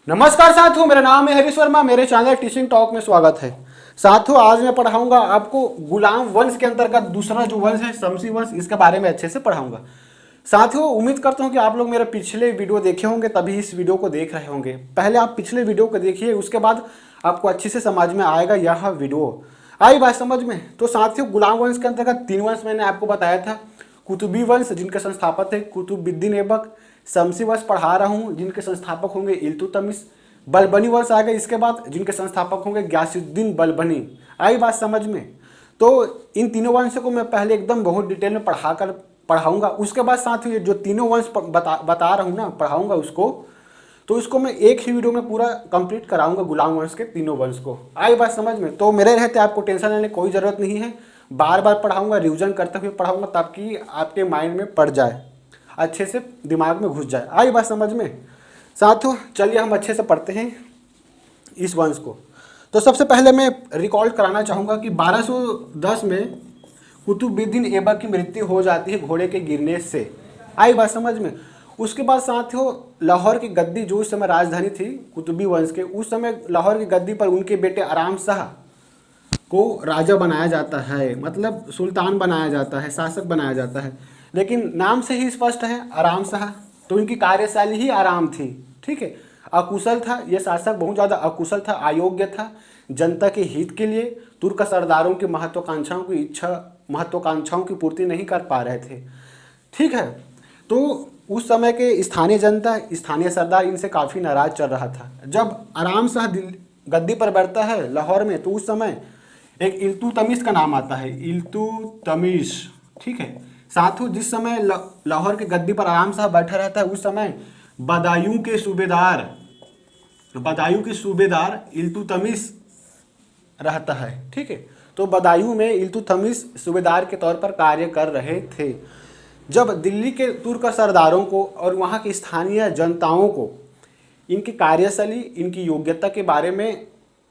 नमस्कार साथियों, मेरा नाम है हरीश वर्मा। मेरे चैनल टीचिंग टॉक में स्वागत है। साथियों, आज मैं पढ़ाऊंगा आपको गुलाम वंश के अंतर्गत दूसरा जो वंश है शमसी वंश, इसके बारे में अच्छे से पढ़ाऊंगा। साथियों, उम्मीद करता हूं कि आप लोग मेरे पिछले वीडियो देखे होंगे तभी इस वीडियो को देख रहे होंगे। पहले आप पिछले वीडियो को देखिए, उसके बाद आपको अच्छे से समझ में आएगा यह वीडियो। आई बात समझ में? तो साथियों, गुलाम वंश के अंतर्गत 3 वंश मैंने आपको बताया था। कुतुबी वंश जिनके संस्थापक थे कुतुबुद्दीन ऐबक। शमसी वंश पढ़ा रहा हूँ जिनके संस्थापक होंगे इल्तुतमिश। बलबनी वंश आ गए इसके बाद, जिनके संस्थापक होंगे गयासुद्दीन बलबनी। आई बात समझ में? तो इन तीनों वंशों को मैं पहले एकदम बहुत डिटेल में पढ़ाऊंगा। उसके बाद साथियों, ये जो तीनों वंश बता रहा हूँ ना, पढ़ाऊंगा उसको, तो इसको मैं एक ही वीडियो में पूरा कंप्लीट कराऊंगा, गुलाम वंश के तीनों वंश को। आई बात समझ में? तो मेरे रहते आपको टेंशन लेने कोई ज़रूरत नहीं है। बार बार पढ़ाऊंगा, रिविजन करते हुए पढ़ाऊंगा ताकि आपके माइंड में पड़ जाए, अच्छे से दिमाग में घुस जाए। आई बात समझ में? साथियों, चलिए हम अच्छे से पढ़ते हैं इस वंश को। तो सबसे पहले मैं रिकॉल कराना चाहूँगा कि 1210 में कुतुबुद्दीन ऐबक की मृत्यु हो जाती है घोड़े के गिरने से। आई बात समझ में? उसके बाद साथियों, लाहौर की गद्दी जो उस समय राजधानी थी कुतुबी वंश के, उस समय लाहौर की गद्दी पर उनके बेटे आराम शाह को राजा बनाया जाता है, मतलब सुल्तान बनाया जाता है, शासक बनाया जाता है। लेकिन नाम से ही स्पष्ट है आराम शाह, तो इनकी कार्यशैली ही आराम थी। ठीक है, अकुशल था ये शासक, बहुत ज़्यादा अकुशल था, अयोग्य था। जनता के हित के लिए तुर्क सरदारों की महत्वाकांक्षाओं की पूर्ति नहीं कर पा रहे थे। ठीक है, तो उस समय के स्थानीय जनता, स्थानीय सरदार इनसे काफ़ी नाराज चल रहा था। जब आराम शाह गद्दी पर बैठता है लाहौर में, तो उस समय एक इल्तुतमिश का नाम आता है, इल्तुतमिश। ठीक है, साथियों, जिस समय लाहौर के गद्दी पर आराम शाह बैठा रहता है, उस समय बदायूं के सूबेदार इल्तुतमिश रहता है। ठीक है, तो बदायूं में इल्तुतमिश सूबेदार के तौर पर कार्य कर रहे थे। जब दिल्ली के तुर्क सरदारों को और वहाँ की स्थानीय जनताओं को इनकी कार्यशैली, इनकी योग्यता के बारे में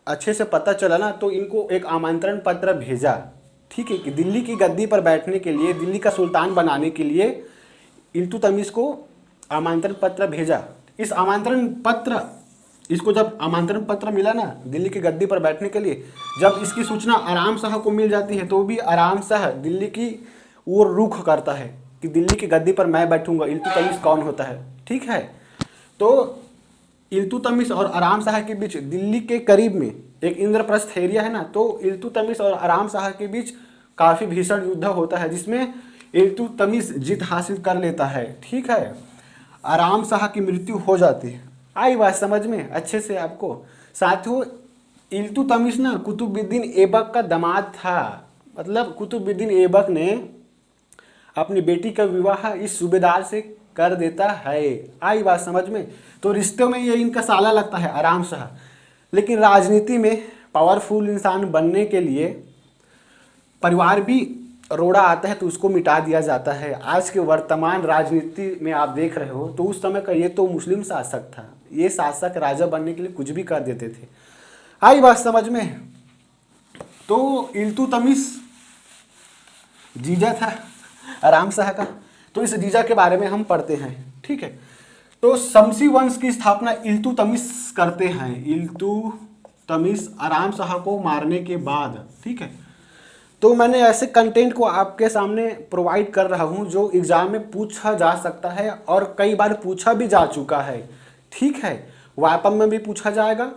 अच्छे से पता चला ना, तो इनको एक आमंत्रण पत्र भेजा। ठीक है, कि दिल्ली की गद्दी पर बैठने के लिए, दिल्ली का सुल्तान बनाने के लिए इल्तुतमिश को आमंत्रण पत्र भेजा। इसको जब आमंत्रण पत्र मिला ना दिल्ली की गद्दी पर बैठने के लिए, जब इसकी सूचना आराम शाह को मिल जाती है, तो भी आराम शाह दिल्ली की ओर रुख करता है कि दिल्ली की गद्दी पर मैं बैठूंगा, इल्तुतमिश कौन होता है। ठीक है, तो इल्तुतमिश और आराम शाह के बीच दिल्ली के करीब में एक इंद्रप्रस्थ एरिया है ना, तो इल्तुतमिश और आराम शाह के बीच काफ़ी भीषण युद्ध होता है, जिसमें इल्तुतमिश जीत हासिल कर लेता है। ठीक है, आराम शाह की मृत्यु हो जाती है। आई बात समझ में अच्छे से आपको? साथियों, इल्तुतमिश ना कुतुबुद्दीन ऐबक का दामाद था, मतलब कुतुबुद्दीन ऐबक ने अपनी बेटी का विवाह इस सूबेदार से कर देता है। आई बात समझ में? तो रिश्तों में ये इनका साला लगता है आराम शाह। लेकिन राजनीति में पावरफुल इंसान बनने के लिए परिवार भी रोड़ा आता है, तो उसको मिटा दिया जाता है। आज के वर्तमान राजनीति में आप देख रहे हो, तो उस समय का ये तो मुस्लिम शासक था, ये शासक राजा बनने के लिए कुछ भी कर देते थे। आई बात समझ में? तो इल्तुतमिश जीजा था आराम शाह का, तो इस जीजा के बारे में हम पढ़ते हैं। ठीक है, तो शमसी वंश की स्थापना इल्तुतमिश करते हैं, इल्तुतमिश आराम शाह को मारने के बाद। ठीक है, तो मैंने ऐसे कंटेंट को आपके सामने प्रोवाइड कर रहा हूं जो एग्जाम में पूछा जा सकता है और कई बार पूछा भी जा चुका है। ठीक है, वाइपम में भी पूछा जाएगा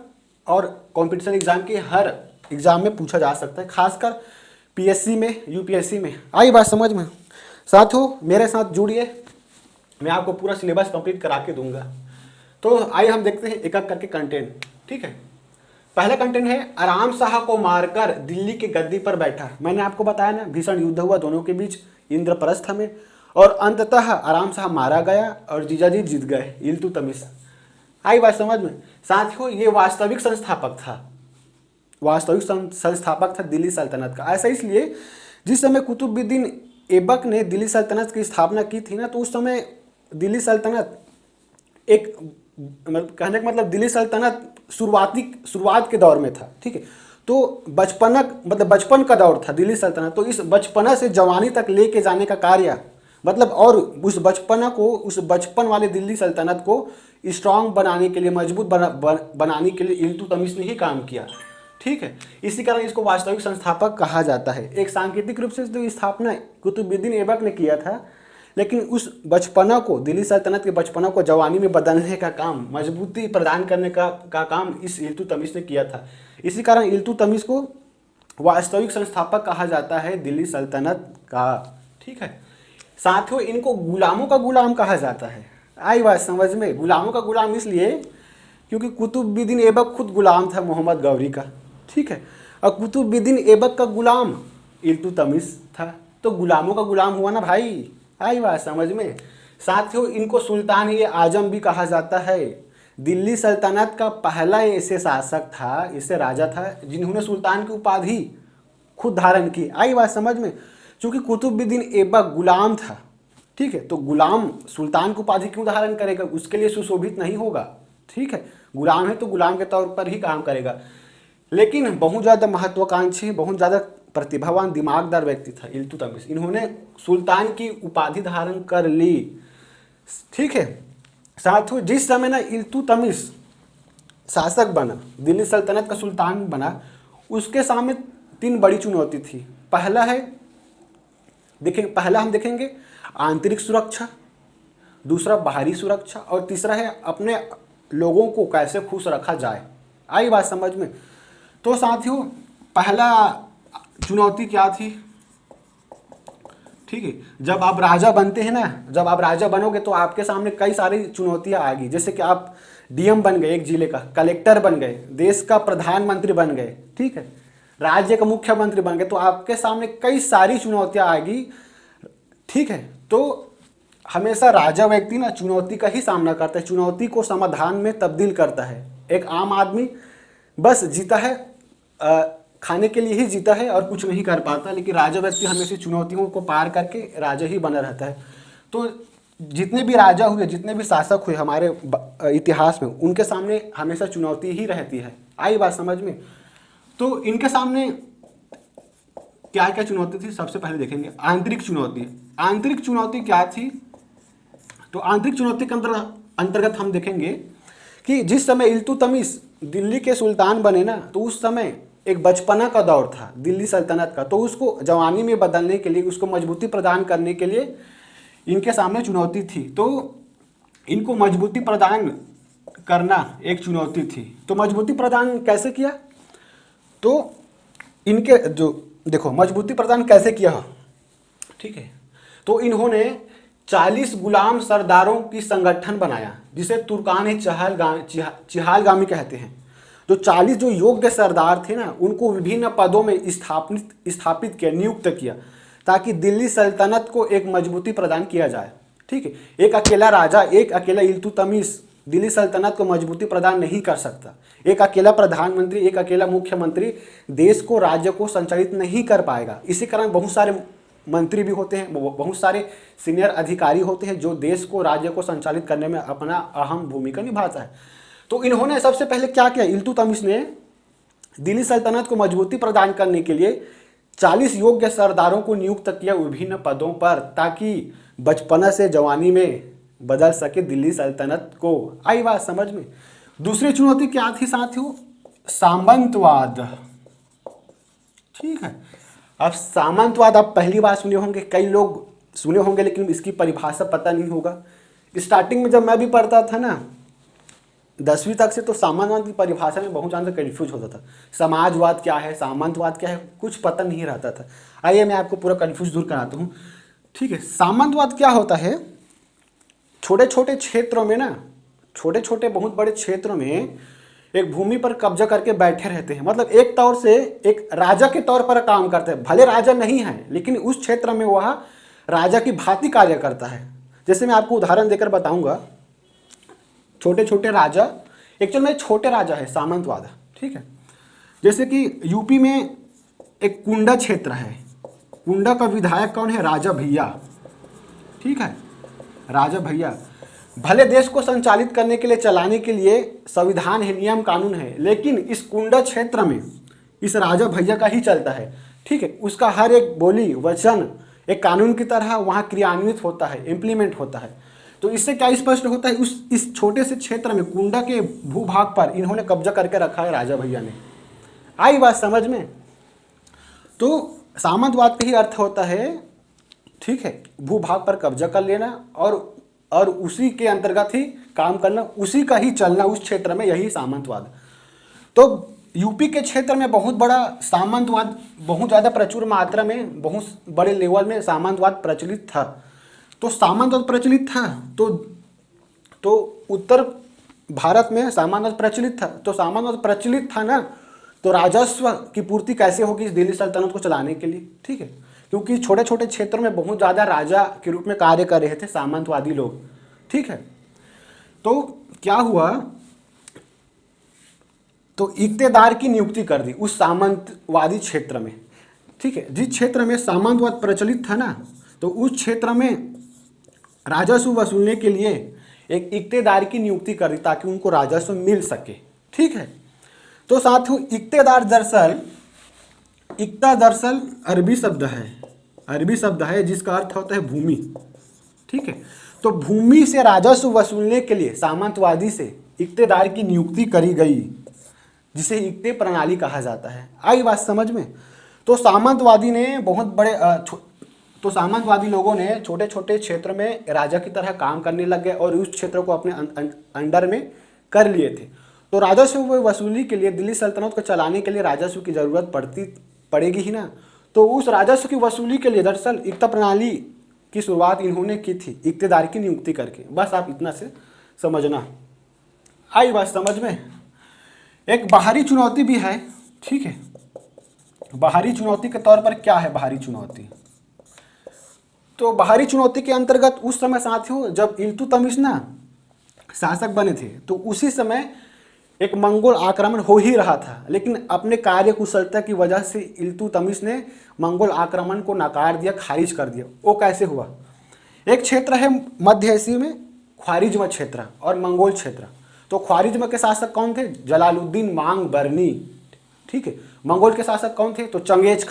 और कंपटीशन एग्जाम के हर एग्जाम में पूछा जा सकता है, खासकर पीएससी में, यूपीएससी में। आई बात समझ में? साथियों, मेरे साथ जुड़िए, मैं आपको पूरा सिलेबस कंप्लीट करा के दूंगा। तो आइए हम देखते हैं एक एक करके कंटेंट। ठीक है, पहला कंटेंट है आराम शाह को मारकर दिल्ली की गद्दी पर बैठा। मैंने आपको बताया ना, भीषण युद्ध हुआ दोनों के बीच इंद्रप्रस्थ में, और अंततः आराम शाह मारा गया और जीजाजी जीत गए, इल्तुतमिश। आई बात समझ में? साथियों, ये वास्तविक संस्थापक था दिल्ली सल्तनत का। ऐसा इसलिए, जिस समय कुतुबुद्दीन ऐबक ने दिल्ली सल्तनत की स्थापना की थी ना, तो उस समय दिल्ली सल्तनत एक, कहने का मतलब दिल्ली सल्तनत शुरुआत के दौर में था। ठीक है, तो बचपन का दौर था दिल्ली सल्तनत। तो इस बचपना से जवानी तक लेके जाने का कार्य मतलब और उस बचपन वाले दिल्ली सल्तनत को स्ट्रांग बनाने के लिए, मजबूत बनाने के लिए इल्तुतमिश ने ही काम किया। ठीक है, इसी कारण इसको वास्तविक संस्थापक कहा जाता है। एक सांकेतिक रूप से तो स्थापना कुतुबुद्दीन ऐबक ने किया था, लेकिन उस बचपना को, दिल्ली सल्तनत के बचपना को जवानी में बदलने का काम, मजबूती प्रदान करने का काम इस इल्तुतमिश ने किया था। इसी कारण इल्तुतमिश को वास्तविक संस्थापक कहा जाता है दिल्ली सल्तनत का। ठीक है, साथियों इनको गुलामों का गुलाम कहा जाता है। आई बात समझ में? गुलामों का गुलाम इसलिए क्योंकि कुतुबुद्दीन ऐबक खुद गुलाम था मोहम्मद गौरी का। ठीक है, और कुतुबुद्दीन ऐबक का गुलाम इल्तुतमिश था, तो गुलामों का गुलाम हुआ ना भाई। आई बात समझ में? साथियों इनको सुल्तान ये आजम भी कहा जाता है। दिल्ली सल्तनत का पहला ऐसे शासक था, ऐसे राजा था जिन्होंने सुल्तान की उपाधि खुद धारण की। आई बात समझ में? क्योंकि कुतुबुद्दीन ऐबक गुलाम था। ठीक है, तो गुलाम सुल्तान की उपाधि क्यों धारण करेगा? उसके लिए सुशोभित नहीं होगा। ठीक है, गुलाम है तो गुलाम के तौर पर ही काम करेगा। लेकिन बहुत ज़्यादा महत्वाकांक्षी, बहुत ज़्यादा प्रतिभावान, दिमागदार व्यक्ति था इल्तुतमिश। इन्होंने सुल्तान की उपाधि धारण कर ली। ठीक है, साथियों जिस समय ना इल्तुतमिश शासक बना, दिल्ली सल्तनत का सुल्तान बना, उसके सामने 3 बड़ी चुनौती थी। पहला हम देखेंगे आंतरिक सुरक्षा, दूसरा बाहरी सुरक्षा, और तीसरा है अपने लोगों को कैसे खुश रखा जाए। आई बात समझ में? तो साथियों पहला चुनौती क्या थी? ठीक है, जब आप राजा बनते हैं ना, जब आप राजा बनोगे तो आपके सामने कई सारी चुनौतियां आएगी। जैसे कि आप डीएम बन गए एक जिले का, कलेक्टर बन गए, देश का प्रधानमंत्री बन गए, ठीक है, राज्य का मुख्यमंत्री बन गए, तो आपके सामने कई सारी चुनौतियां आएगी। ठीक है, तो हमेशा राजा व्यक्ति ना चुनौती का ही सामना करता है, चुनौती को समाधान में तब्दील करता है। एक आम आदमी बस जीता है, खाने के लिए ही जीता है और कुछ नहीं कर पाता, लेकिन राजा व्यक्ति हमेशा चुनौतियों को पार करके राजा ही बना रहता है। तो जितने भी राजा हुए, जितने भी शासक हुए हमारे इतिहास में, उनके सामने हमेशा चुनौती ही रहती है। आई बात समझ में? तो इनके सामने क्या क्या चुनौती थी, सबसे पहले देखेंगे आंतरिक चुनौती। आंतरिक चुनौती क्या थी? तो आंतरिक चुनौती के अंतर्गत हम देखेंगे कि जिस समय इल्तुतमिश दिल्ली के सुल्तान बने ना, तो उस समय एक बचपना का दौर था दिल्ली सल्तनत का, तो उसको जवानी में बदलने के लिए, उसको मजबूती प्रदान करने के लिए इनके सामने चुनौती थी। तो इनको मजबूती प्रदान करना एक चुनौती थी। तो मजबूती प्रदान कैसे किया? तो इनके जो देखो मजबूती प्रदान कैसे किया, ठीक है, तो इन्होंने 40 गुलाम सरदारों की संगठन बनाया, जिसे तुर्कान चिहालगामी कहते हैं। जो 40 जो योग्य सरदार थे ना, उनको विभिन्न पदों में स्थापित किया, नियुक्त किया, ताकि दिल्ली सल्तनत को एक मजबूती प्रदान किया जाए। ठीक है, एक अकेला राजा, एक अकेला इल्तुतमिश दिल्ली सल्तनत को मजबूती प्रदान नहीं कर सकता। एक अकेला प्रधानमंत्री, एक अकेला मुख्यमंत्री देश को, राज्य को संचालित नहीं कर पाएगा। इसी कारण बहुत सारे मंत्री भी होते हैं, बहुत सारे सीनियर अधिकारी होते हैं जो देश को, राज्य को संचालित करने में अपना अहम भूमिका निभाता है। तो इन्होंने सबसे पहले क्या किया? इल्तुतमिश ने दिल्ली सल्तनत को मजबूती प्रदान करने के लिए 40 योग्य सरदारों को नियुक्त किया विभिन्न पदों पर, ताकि बचपना से जवानी में बदल सके दिल्ली सल्तनत को। आई बात समझ में? दूसरी चुनौती क्या थी साथियों? सामंतवाद। ठीक है, अब सामंतवाद आप पहली बार सुने होंगे, कई लोग सुने होंगे, लेकिन इसकी परिभाषा पता नहीं होगा। स्टार्टिंग में जब मैं भी पढ़ता था ना 10वीं तक से, तो सामंतवाद की परिभाषा में बहुत ज़्यादा कन्फ्यूज होता था। समाजवाद क्या है, सामंतवाद क्या है, कुछ पता नहीं रहता था। आइए मैं आपको पूरा कन्फ्यूज दूर कराता हूँ। ठीक है, सामंतवाद क्या होता है? छोटे छोटे क्षेत्रों में ना, छोटे छोटे बहुत बड़े क्षेत्रों में एक भूमि पर कब्जा करके बैठे रहते हैं। मतलब एक तौर से एक राजा के तौर पर काम करते हैं। भले राजा नहीं है, लेकिन उस क्षेत्र में वह राजा की भांति कार्य करता है। जैसे मैं आपको उदाहरण देकर बताऊंगा, छोटे छोटे राजा, एक्चुअल में छोटे राजा है सामंतवाद। ठीक है, जैसे कि यूपी में एक कुंडा क्षेत्र है, कुंडा का विधायक कौन है? राजा भैया। ठीक है, राजा भैया। भले देश को संचालित करने के लिए, चलाने के लिए संविधान है, नियम कानून है, लेकिन इस कुंडा क्षेत्र में इस राजा भैया का ही चलता है। ठीक है, उसका हर एक बोली, वचन, एक कानून की तरह वहाँ क्रियान्वित होता है, इम्प्लीमेंट होता है। तो इससे क्या स्पष्ट होता है, इस छोटे से क्षेत्र में कुंडा के भूभाग पर इन्होंने कब्जा करके रखा है राजा भैया ने। आई बात समझ में? तो सामंतवाद का ही अर्थ होता है, ठीक है, भूभाग पर कब्जा कर लेना और उसी के अंतर्गत ही काम करना, उसी का ही चलना उस क्षेत्र में, यही सामंतवाद। तो यूपी के क्षेत्र में बहुत बड़ा सामंतवाद, बहुत ज़्यादा प्रचुर मात्रा में, बहुत बड़े लेवल में सामंतवाद प्रचलित था। तो सामंतवाद प्रचलित था तो उत्तर भारत में सामंतवाद प्रचलित था। तो सामंतवाद प्रचलित था ना, तो राजस्व की पूर्ति कैसे होगी इस दिल्ली सल्तनत को चलाने के लिए, ठीक है, क्योंकि छोटे छोटे क्षेत्रों में बहुत ज़्यादा राजा के रूप में कार्य कर रहे थे सामंतवादी लोग, ठीक है। तो क्या हुआ, तो इक्तेदार की नियुक्ति कर दी उस सामंतवादी क्षेत्र में, ठीक है। जिस क्षेत्र में सामंतवाद प्रचलित था ना, तो उस क्षेत्र में राजस्व वसूलने के लिए एक इक्तेदार की नियुक्ति कर दी ताकि उनको राजस्व मिल सके, ठीक है। तो साथियों, इक्तेदार दरअसल अरबी शब्द है जिसका अर्थ होता है भूमि, ठीक है। तो भूमि से राजस्व वसूलने के लिए सामंतवादी से इक्तेदार की नियुक्ति करी गई, जिसे इक्ते प्रणाली कहा जाता है। आई बात समझ में? तो सामंतवादी लोगों ने छोटे छोटे क्षेत्र में राजा की तरह काम करने लग गए और उस क्षेत्र को अपने अंडर में कर लिए थे। तो राजस्व वसूली के लिए, दिल्ली सल्तनत को चलाने के लिए राजस्व की जरूरत पड़ेगी ही ना। तो उस राजस्व की वसूली के लिए दरअसल इक्ता प्रणाली की शुरुआत इन्होंने की थी, इक्तेदार की नियुक्ति करके। बस आप इतना से समझना। आई बात समझ में? एक बाहरी चुनौती भी है, ठीक है। बाहरी चुनौती के तौर पर क्या है बाहरी चुनौती? तो बाहरी चुनौती के अंतर्गत उस समय साथियों जब इल्तुतमिश ना शासक बने थे, तो उसी समय एक मंगोल आक्रमण हो ही रहा था, लेकिन अपने कार्य कुशलता की वजह से इल्तुतमिश ने मंगोल आक्रमण को नकार दिया, खारिज कर दिया। वो कैसे हुआ? एक क्षेत्र है मध्य एशिया में, ख्वारिज्म क्षेत्र और मंगोल क्षेत्र। तो ख्वारिज्म के शासक कौन थे? जलालुद्दीन मांग बरनी, ठीक है। मंगोल के शासक कौन थे? तो चंगेज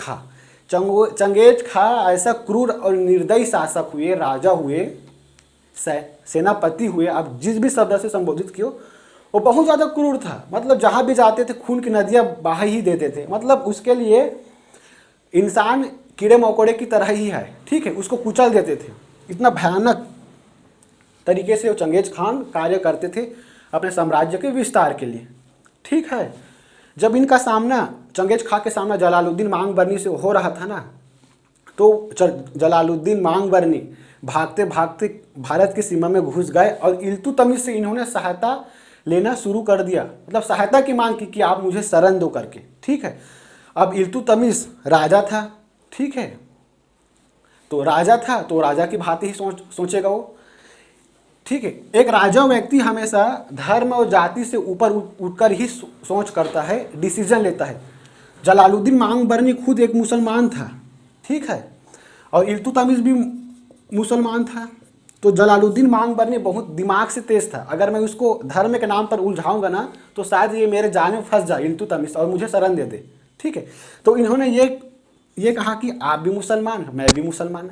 खा ऐसा क्रूर और निर्दयी शासक हुए, राजा हुए, सेनापति हुए, आप जिस भी शब्द से संबोधित किए, वो बहुत ज़्यादा क्रूर था। मतलब जहाँ भी जाते थे खून की नदियाँ बहा ही देते थे। मतलब उसके लिए इंसान कीड़े मकोड़े की तरह ही है, ठीक है, उसको कुचल देते थे। इतना भयानक तरीके से वो चंगेज खान कार्य करते थे अपने साम्राज्य के विस्तार के लिए, ठीक है। जब इनका सामना, चंगेज खां के सामना जलालुद्दीन मांग बरनी से हो रहा था ना, तो जलालुद्दीन मांग बरनी भागते भागते भारत की सीमा में घुस गए और इल्तुतमिश से इन्होंने सहायता लेना शुरू कर दिया। मतलब सहायता की मांग की कि आप मुझे शरण दो करके, ठीक है। अब इल्तुतमिश राजा था, ठीक है, तो राजा की भांति ही सोचेगा वो, ठीक है। एक राजा व्यक्ति हमेशा धर्म और जाति से ऊपर उठकर ही सोच करता है, डिसीजन लेता है। जलालुद्दीन मांग बरनी खुद एक मुसलमान था, ठीक है, और इल्तुतमिश भी मुसलमान था। तो जलालुद्दीन मांग बरनी बहुत दिमाग से तेज था। अगर मैं उसको धर्म के नाम पर उलझाऊंगा ना, तो शायद ये मेरे जाल में फंस जाए इल्तुतमिश और मुझे शरण दे दे, ठीक है। तो इन्होंने ये कहा कि आप भी मुसलमान, मैं भी मुसलमान।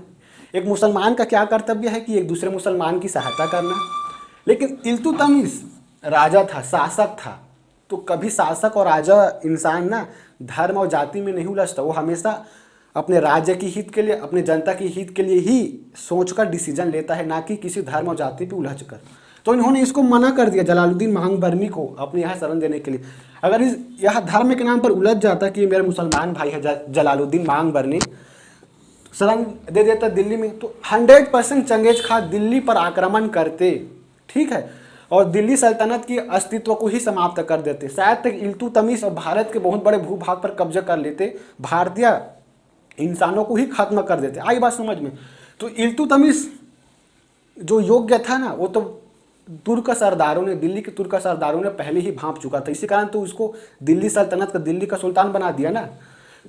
एक मुसलमान का क्या कर्तव्य है कि एक दूसरे मुसलमान की सहायता करना। लेकिन इल्तुतमिश राजा था, शासक था, तो कभी शासक और राजा इंसान ना धर्म और जाति में नहीं उलझता। वो हमेशा अपने राज्य की हित के लिए, अपने जनता की हित के लिए ही सोचकर डिसीजन लेता है, ना कि किसी धर्म और जाति पे उलझ कर। तो इन्होंने इसको मना कर दिया जलालुद्दीन मांग बरनी को अपने यहाँ शरण देने के लिए। अगर यह धर्म के नाम पर उलझ जाता कि मेरा मुसलमान भाई है जलालुद्दीन मांग बरनी, शरण दे देता दिल्ली में, तो 100% चंगेज खां दिल्ली पर आक्रमण करते, ठीक है, और दिल्ली सल्तनत की अस्तित्व को ही समाप्त कर देते। शायद तक इल्तुतमिश और भारत के बहुत बड़े भूभाग पर कब्जा कर लेते, भारतीय इंसानों को ही खत्म कर देते। आई बात समझ में? तो इल्तुतमिश जो योग्य था ना, वो तो तुर्क सरदारों ने, दिल्ली के तुर्क सरदारों ने पहले ही भांप चुका था। इसी कारण तो उसको दिल्ली सल्तनत का, दिल्ली का सुल्तान बना दिया ना।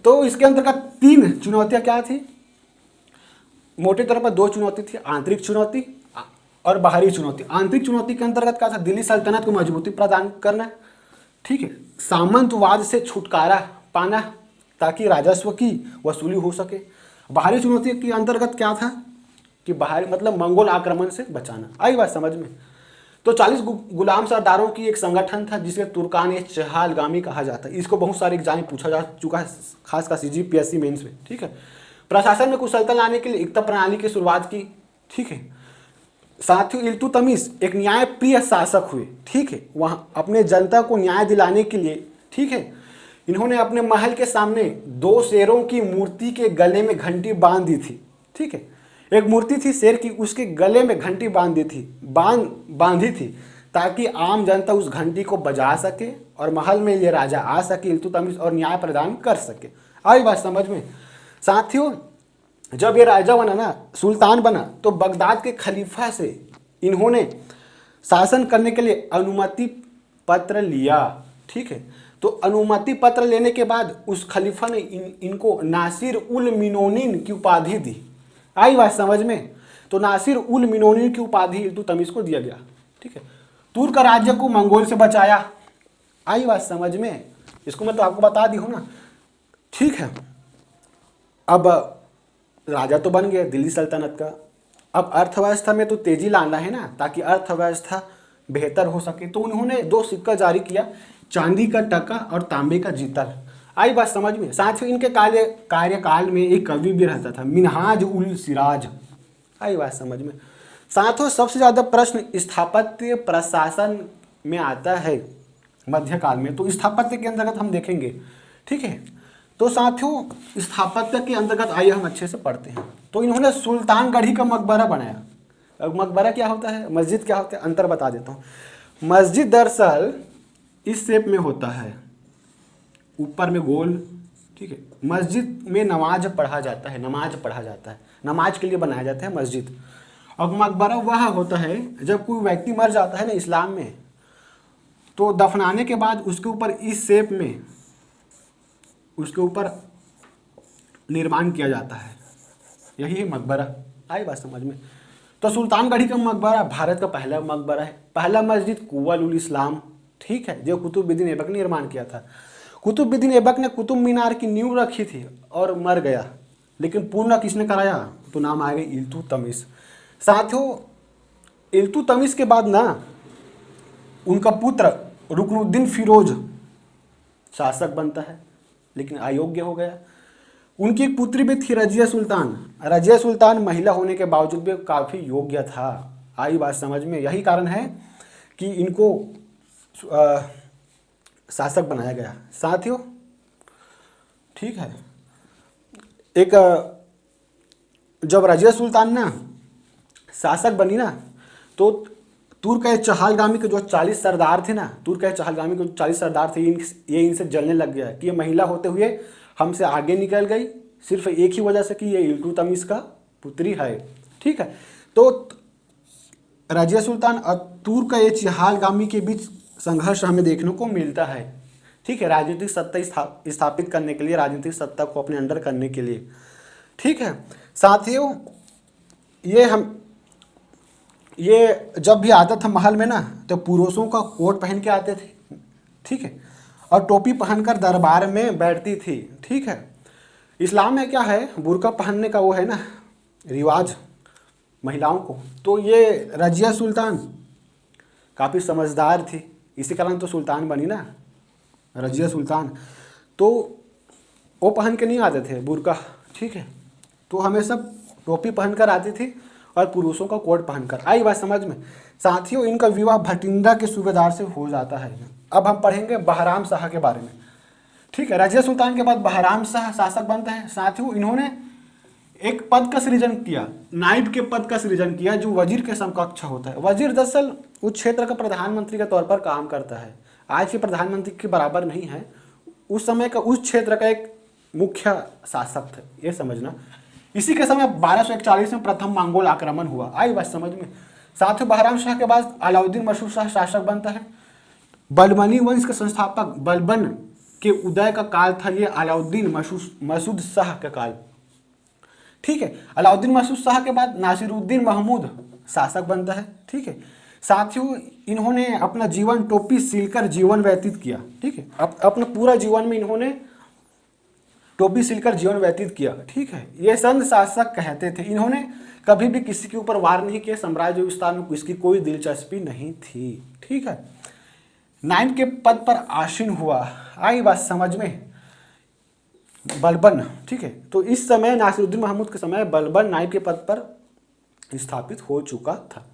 तो इसके अंतर्गत 3 चुनौतियां क्या थी? मोटे तौर पर 2 चुनौती थी, आंतरिक चुनौती और बाहरी चुनौती। आंतरिक चुनौती के अंतर्गत क्या था? दिल्ली सल्तनत को मजबूती प्रदान करना, ठीक है, सामंतवाद से छुटकारा पाना ताकि राजस्व की वसूली हो सके, बाहरी चुनौती के अंतर्गत क्या था कि बाहरी मतलब मंगोल आक्रमण से बचाना। आई बात समझ में। तो 40 गुलाम सरदारों की एक संगठन था जिसे तुर्कान ए चहालगामी कहा जाता है। इसको बहुत सारे एग्जाम में पूछा जा चुका है, खासकर CGPSC मेंस में। ठीक है, प्रशासन में कुशलता लाने के लिए एकता प्रणाली की शुरुआत की। ठीक है, साथियों इल्तुतमिश एक न्यायप्रिय शासक हुए। ठीक है, वहाँ अपने जनता को न्याय दिलाने के लिए, ठीक है, इन्होंने अपने महल के सामने 2 शेरों की मूर्ति के गले में घंटी बांध दी थी। ठीक है, एक मूर्ति थी शेर की, उसके गले में घंटी बांधी थी ताकि आम जनता उस घंटी को बजा सके और महल में ये राजा आ सके इल्तुतमिश और न्याय प्रदान कर सके। आई बात समझ में। साथियों जब ये राजा बना ना, सुल्तान बना, तो बगदाद के खलीफा से इन्होंने शासन करने के लिए अनुमति पत्र लिया। ठीक है, तो अनुमति पत्र लेने के बाद उस खलीफा ने इनको नासिर उल मिनोनिन की उपाधि दी। आई बात समझ में। तो नासिर उल मिनोनिन की उपाधि इल्तुतमिश को दिया गया। ठीक है, तुर्क राज्य को मंगोल से बचाया। आई बात समझ में। इसको मैं तो आपको बता दी हूँ ना। ठीक है, अब राजा तो बन गया दिल्ली सल्तनत का। अब अर्थव्यवस्था में तो तेजी लाना है ना, ताकि अर्थव्यवस्था बेहतर हो सके। तो उन्होंने 2 सिक्का जारी किया, चांदी का टका और तांबे का जीतल। आई बात समझ में। साथ ही इनके कार्यकाल में एक कवि भी रहता था, मिनहाज उल सिराज। आई बात समझ में। साथियों सबसे ज़्यादा प्रश्न स्थापत्य प्रशासन में आता है मध्यकाल में, तो स्थापत्य के अंतर्गत हम देखेंगे। ठीक है, तो साथियों स्थापत्य के अंतर्गत आइए हम अच्छे से पढ़ते हैं। तो इन्होंने सुल्तानगढ़ी का मकबरा बनाया। अब मकबरा क्या होता है, मस्जिद क्या होता है, अंतर बता देता हूँ। मस्जिद दरअसल इस शेप में होता है, ऊपर में गोल। ठीक है, मस्जिद में नमाज पढ़ा जाता है, नमाज के लिए बनाया जाता है मस्जिद। और मकबरा वह होता है जब कोई व्यक्ति मर जाता है ना इस्लाम में, तो दफनाने के बाद उसके ऊपर इस शेप में उसके ऊपर निर्माण किया जाता है, यही है मकबरा। आई बात समझ में। तो सुल्तानगढ़ी का मकबरा भारत का पहला मकबरा है। पहला मस्जिद कुव्वत उल इस्लाम, ठीक है, जो कुतुबुद्दीन ऐबक ने निर्माण किया था। कुतुबुद्दीन ऐबक ने कुतुब मीनार की नींव रखी थी और मर गया, लेकिन पूर्ण किसने कराया, तो नाम आएगा इल्तुतमिश। साथियों इल्तुतमिश के बाद ना उनका पुत्र रुकनुद्दीन फिरोज शासक बनता है, लेकिन अयोग्य हो गया। उनकी एक पुत्री भी थी रजिया सुल्तान। रजिया सुल्तान महिला होने के बावजूद भी काफ़ी योग्य था। आई बात समझ में। यही कारण है कि इनको शासक बनाया गया। साथियों ठीक है, एक जब रजिया सुल्तान ना शासक बनी ना, तो तुर्क चहलगामी के जो 40 सरदार थे ना, तुर्क चहलगामी के जो 40 सरदार थे, ये इनसे जलने लग गया कि ये महिला होते हुए हमसे आगे निकल गई, सिर्फ एक ही वजह से कि ये इल्तुतमिश का पुत्री है। ठीक है, तो रजिया सुल्तान और तुर्क चहलगामी के बीच संघर्ष हमें देखने को मिलता है। ठीक है, राजनीतिक सत्ता स्थापित करने के लिए, राजनीतिक सत्ता को अपने अंडर करने के लिए। ठीक है साथियों, ये जब भी आता था महल में ना, तो पुरुषों का कोट पहन के आते थे। ठीक है, और टोपी पहनकर दरबार में बैठती थी। ठीक है, इस्लाम में क्या है, बुर्का पहनने का वो है ना रिवाज महिलाओं को। तो ये रजिया सुल्तान काफ़ी समझदार थी, इसी कारण तो सुल्तान बनी ना रजिया सुल्तान। तो वो पहन के नहीं आते थे बुर्का। ठीक है, तो हमेशा टोपी पहनकर आती थी और पुरुषों का कोट पहनकर। आई बात समझ में। साथियों इनका विवाह भटिंडा के सूबेदार से हो जाता है। अब हम पढ़ेंगे बहराम शाह के बारे में। ठीक है, रजिया सुल्तान के बाद बहराम शाह शासक बनते हैं। साथियों इन्होंने एक पद का सृजन किया, नायब के पद का सृजन किया, जो वजीर के समकक्ष होता है। वजीर दरअसल उस क्षेत्र का प्रधानमंत्री के तौर पर काम करता है। आज के प्रधानमंत्री के बराबर नहीं है, उस समय का उस क्षेत्र का एक मुख्य शासक था, ये समझना। इसी के समय 1241 में प्रथम मंगोल आक्रमण हुआ। आई बात समझ में। साथ ही बहराम शाह के बाद अलाउद्दीन मसूद शाह शासक बनता है। बलबनी वंश के संस्थापक बलबन के उदय का काल था ये अलाउद्दीन मसूद शाह का काल। ठीक है, अलाउद्दीन मसूद शाह के बाद नासिरुद्दीन महमूद शासक बनता है। ठीक है, साथियों इन्होंने अपना जीवन टोपी सिलकर जीवन व्यतीत किया। ठीक है, अपना पूरा जीवन में इन्होंने टोपी सिलकर जीवन व्यतीत किया। ठीक है, ये संत शासक कहते थे। इन्होंने कभी भी किसी के ऊपर वार नहीं किया, साम्राज्य विस्तार में इसकी कोई दिलचस्पी नहीं थी। ठीक है, नायब के पद पर आसीन हुआ। आई बात समझ में? बलबन। ठीक है, तो इस समय नासिरुद्दीन महमूद के समय बलबन नायब के पद पर स्थापित हो चुका था।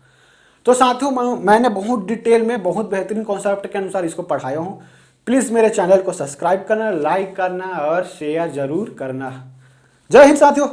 तो साथियों, मैंने बहुत डिटेल में, बहुत बेहतरीन कॉन्सेप्ट के अनुसार इसको पढ़ाया हूँ। प्लीज़ मेरे चैनल को सब्सक्राइब करना, लाइक करना और शेयर जरूर करना। जय हिंद साथियों।